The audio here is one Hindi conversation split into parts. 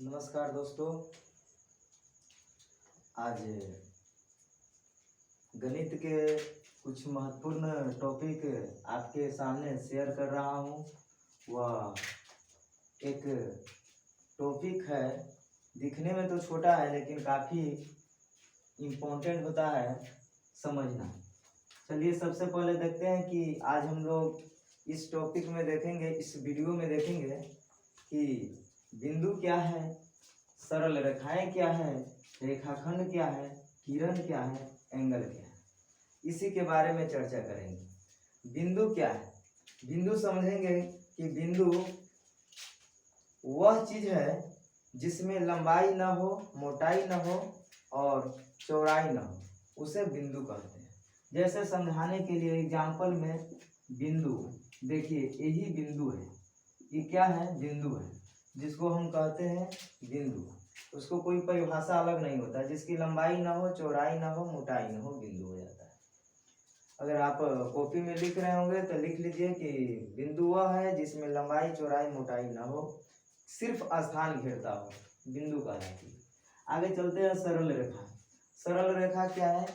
नमस्कार दोस्तों। आज गणित के कुछ महत्वपूर्ण टॉपिक आपके सामने शेयर कर रहा हूँ। वह एक टॉपिक है, दिखने में तो छोटा है लेकिन काफ़ी इम्पोर्टेंट होता है समझना। चलिए सबसे पहले देखते हैं कि आज हम लोग इस टॉपिक में देखेंगे, इस वीडियो में देखेंगे कि बिंदु क्या है, सरल रेखाएं क्या है, रेखाखंड क्या है, किरण क्या है, एंगल क्या है, इसी के बारे में चर्चा करेंगे। बिंदु क्या है? बिंदु समझेंगे कि बिंदु वह चीज है जिसमें लंबाई न हो, मोटाई न हो और चौड़ाई न हो, उसे बिंदु कहते हैं। जैसे समझाने के लिए एग्जाम्पल में बिंदु देखिए, यही बिंदु है। ये क्या है? बिंदु है, जिसको हम कहते हैं बिंदु। उसको कोई परिभाषा अलग नहीं होता, जिसकी लंबाई ना हो, चौड़ाई ना हो, मोटाई ना हो, बिंदु हो जाता है। अगर आप कॉपी में लिख रहे होंगे तो लिख लीजिए कि बिंदु वह है जिसमें लंबाई, चौड़ाई, मोटाई ना हो, सिर्फ स्थान घेरता हो, बिंदु कहलाती है। आगे चलते हैं सरल रेखा। सरल रेखा क्या है?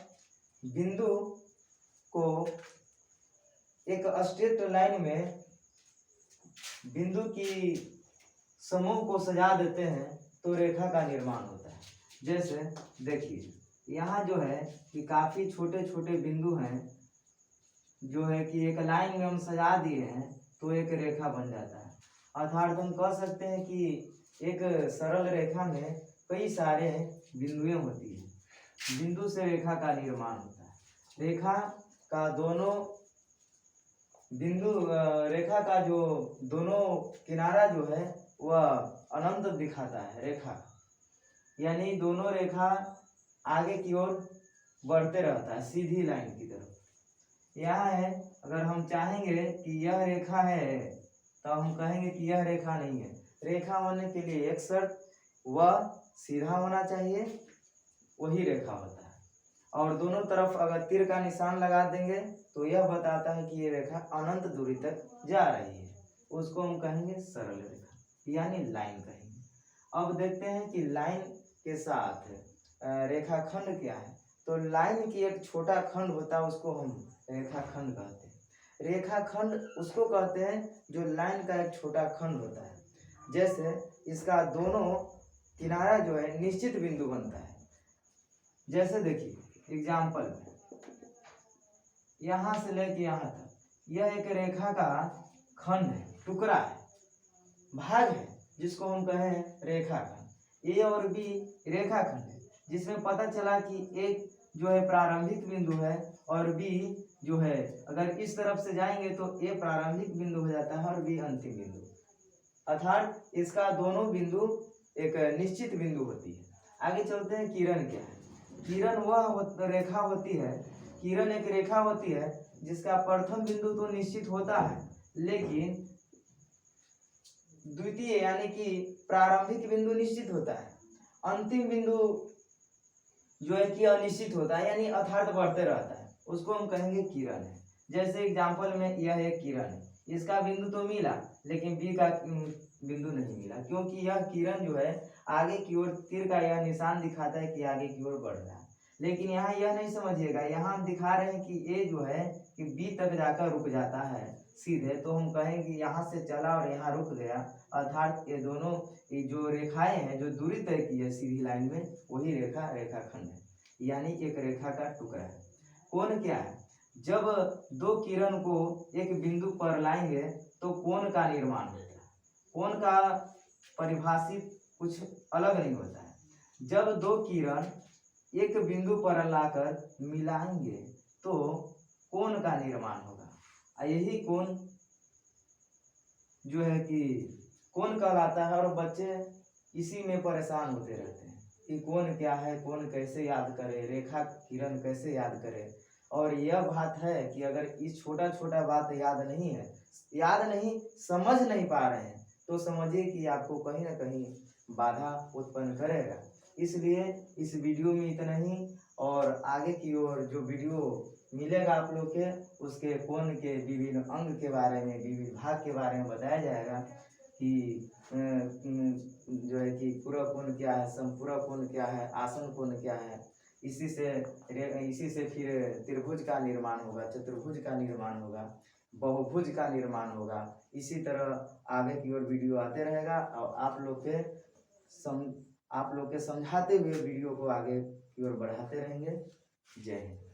बिंदु को एक स्ट्रेट लाइन में बिंदु की समूह को सजा देते हैं तो रेखा का निर्माण होता है। जैसे देखिए, यहाँ जो है कि काफी छोटे छोटे बिंदु हैं, जो है कि एक लाइन में हम सजा दिए हैं तो एक रेखा बन जाता है। अर्थात हम कह सकते हैं कि एक सरल रेखा में कई सारे बिंदुएं होती हैं। बिंदु से रेखा का निर्माण होता है। रेखा का दोनों बिंदु रेखा का जो दोनों किनारा जो है वह अनंत दिखाता है रेखा, यानी दोनों रेखा आगे की ओर बढ़ते रहता है सीधी लाइन की तरफ। यहाँ है, अगर हम चाहेंगे कि यह रेखा है तो हम कहेंगे कि यह रेखा नहीं है। रेखा होने के लिए एक शर्त, वह सीधा होना चाहिए, वही रेखा होता है। और दोनों तरफ अगर तीर का निशान लगा देंगे तो यह बताता है कि ये रेखा अनंत दूरी तक जा रही है, उसको हम कहेंगे सरल रेखा, यानी लाइन कहेंगे। अब देखते हैं कि लाइन के साथ रेखाखंड क्या है। तो लाइन की एक छोटा खंड होता है, उसको हम रेखाखंड कहते हैं। रेखाखंड उसको कहते हैं जो लाइन का एक छोटा खंड होता है। जैसे इसका दोनों किनारा जो है निश्चित बिंदु बनता है। जैसे देखिए एग्जाम्पल, यहाँ से लेके यहाँ तक यह एक रेखा का खंड है, टुकड़ा है, भाग है, जिसको हम कहें रेखाखंड। ए और बी रेखाखंड है, जिसमें पता चला कि एक जो है प्रारंभिक बिंदु है और बी जो है, अगर इस तरफ से जाएंगे तो ए प्रारंभिक बिंदु हो जाता है और बी अंतिम बिंदु। अर्थात इसका दोनों बिंदु एक निश्चित बिंदु होती है। आगे चलते हैं, किरण क्या है? किरण वह रेखा होती है, किरण एक रेखा होती है जिसका प्रथम बिंदु तो निश्चित होता है, लेकिन द्वितीय यानी कि प्रारंभिक बिंदु निश्चित होता है, अंतिम बिंदु जो है कि अनिश्चित होता है, यानी अर्थात बढ़ते रहता है, उसको हम कहेंगे किरण है। जैसे एग्जाम्पल में यह एक किरण है, इसका बिंदु तो मिला लेकिन बी का बिंदु नहीं मिला, क्योंकि यह किरण जो है आगे की ओर तीर का यह निशान दिखाता है कि आगे की ओर बढ़ रहा है। लेकिन यहाँ यह नहीं समझिएगा, यहाँ हम दिखा रहे हैं कि ए जो है कि बी तक जाकर रुक जाता है सीधे, तो हम कहेंगे यहाँ से चला और यहाँ रुक गया। अर्थात ये दोनों ये जो रेखाएं हैं, जो दूरी तय की है सीधी लाइन में, वही रेखा रेखाखंड है, यानी एक रेखा का टुकड़ा है। कोण क्या है? जब दो किरण को एक बिंदु पर लाएंगे तो कोण का निर्माण होता है। कोण का परिभाषित कुछ अलग नहीं होता है। जब दो किरण एक बिंदु पर लाकर मिलाएंगे तो कोण का निर्माण होगा। यही कोण जो है कि कोण कहलाता है, और बच्चे इसी में परेशान होते रहते हैं कि कोण क्या है, कोण कैसे याद करें, रेखा किरण कैसे याद करें। और यह बात है कि अगर इस छोटा छोटा बात याद नहीं है, याद नहीं, समझ नहीं पा रहे हैं, तो समझिए कि आपको कहीं ना कहीं बाधा उत्पन्न करेगा। इसलिए इस वीडियो में इतना ही, और आगे की ओर जो वीडियो मिलेगा आप लोग के, उसके कोण के विभिन्न अंग के बारे में, विभिन्न भाग के बारे में बताया जाएगा। कि जो है कि पूरक कोण क्या है, समपूरक कोण क्या है, आसन कोण क्या है। इसी से फिर त्रिभुज का निर्माण होगा, चतुर्भुज का निर्माण होगा, बहुभुज का निर्माण होगा। इसी तरह आगे की ओर वीडियो आते रहेगा और आप लोग के समझाते हुए वीडियो को आगे की ओर बढ़ाते रहेंगे। जय हिंद।